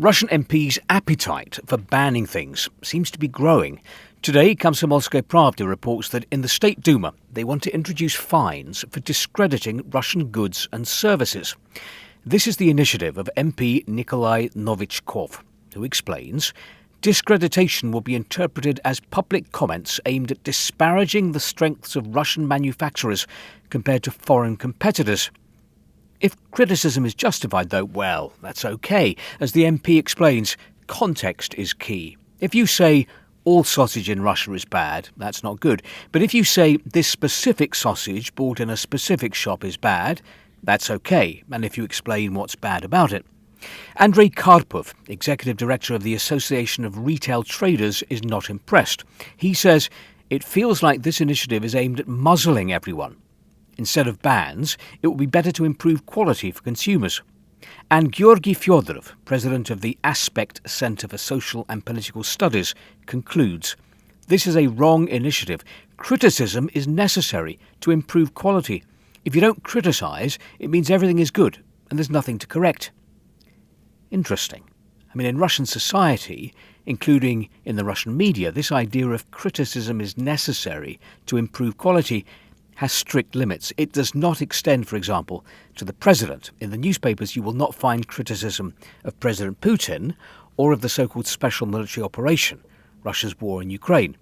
Russian MPs' appetite for banning things seems to be growing. Today, Komsomolskaya Pravda reports that in the State Duma, they want to introduce fines for discrediting Russian goods and services. This is the initiative of MP Nikolai Novichkov, who explains discreditation will be interpreted as public comments aimed at disparaging the strengths of Russian manufacturers compared to foreign competitors. If criticism is justified, though, well, that's okay. As the MP explains, context is key. If you say, all sausage in Russia is bad, that's not good. But if you say, this specific sausage bought in a specific shop is bad, that's okay. And if you explain what's bad about it. Andrei Karpov, executive director of the Association of Retail Traders, is not impressed. He says, it feels like this initiative is aimed at muzzling everyone. Instead of bans, it would be better to improve quality for consumers. And Georgy Fyodorov, president of the Aspect Center for Social and Political Studies, concludes, this is a wrong initiative. Criticism is necessary to improve quality. If you don't criticise, it means everything is good and there's nothing to correct. Interesting. In Russian society, including in the Russian media, this idea of criticism is necessary to improve quality has strict limits. It does not extend, for example, to the president. In the newspapers, you will not find criticism of President Putin or of the so-called special military operation, Russia's war in Ukraine.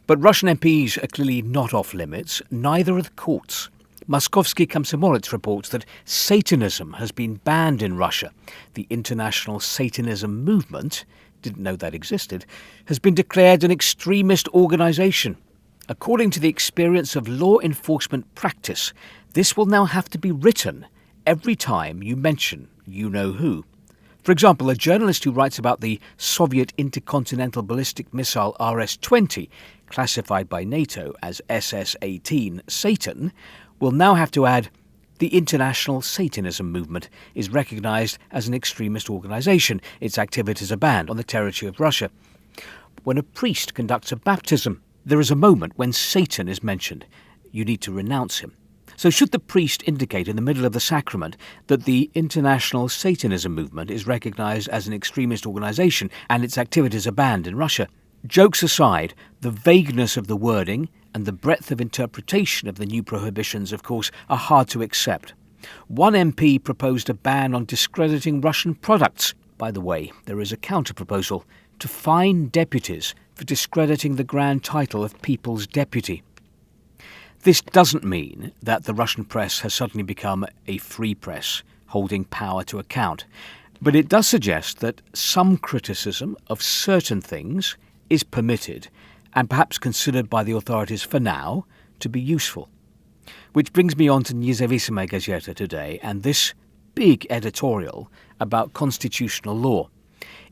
But Russian MPs are clearly not off limits, neither are the courts. Moskovsky Komsomolets reports that Satanism has been banned in Russia. The international Satanism movement, didn't know that existed, has been declared an extremist organisation. According to the experience of law enforcement practice, this will now have to be written every time you mention you-know-who. For example, a journalist who writes about the Soviet intercontinental ballistic missile RS-20, classified by NATO as SS-18 Satan, will now have to add, the international Satanism movement is recognised as an extremist organisation. Its activities are banned on the territory of Russia. When a priest conducts a baptism, there is a moment when Satan is mentioned. You need to renounce him. So should the priest indicate in the middle of the sacrament that the international Satanism movement is recognised as an extremist organisation and its activities are banned in Russia? Jokes aside, the vagueness of the wording and the breadth of interpretation of the new prohibitions, of course, are hard to accept. One MP proposed a ban on discrediting Russian products. By the way, there is a counter-proposal to fine deputies for discrediting the grand title of People's Deputy. This doesn't mean that the Russian press has suddenly become a free press, holding power to account. But it does suggest that some criticism of certain things is permitted and perhaps considered by the authorities for now to be useful. Which brings me on to Nezavisima Gazeta today and this big editorial about constitutional law.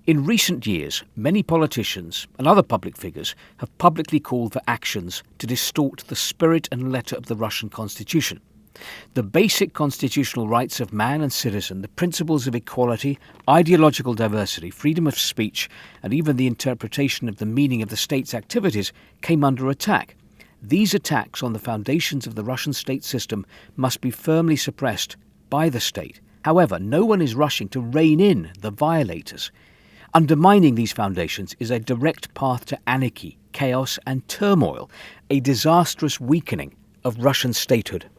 In recent years, many politicians and other public figures have publicly called for actions to distort the spirit and letter of the Russian constitution. The basic constitutional rights of man and citizen, the principles of equality, ideological diversity, freedom of speech, and even the interpretation of the meaning of the state's activities came under attack. These attacks on the foundations of the Russian state system must be firmly suppressed by the state. However, no one is rushing to rein in the violators. Undermining these foundations is a direct path to anarchy, chaos and turmoil, a disastrous weakening of Russian statehood.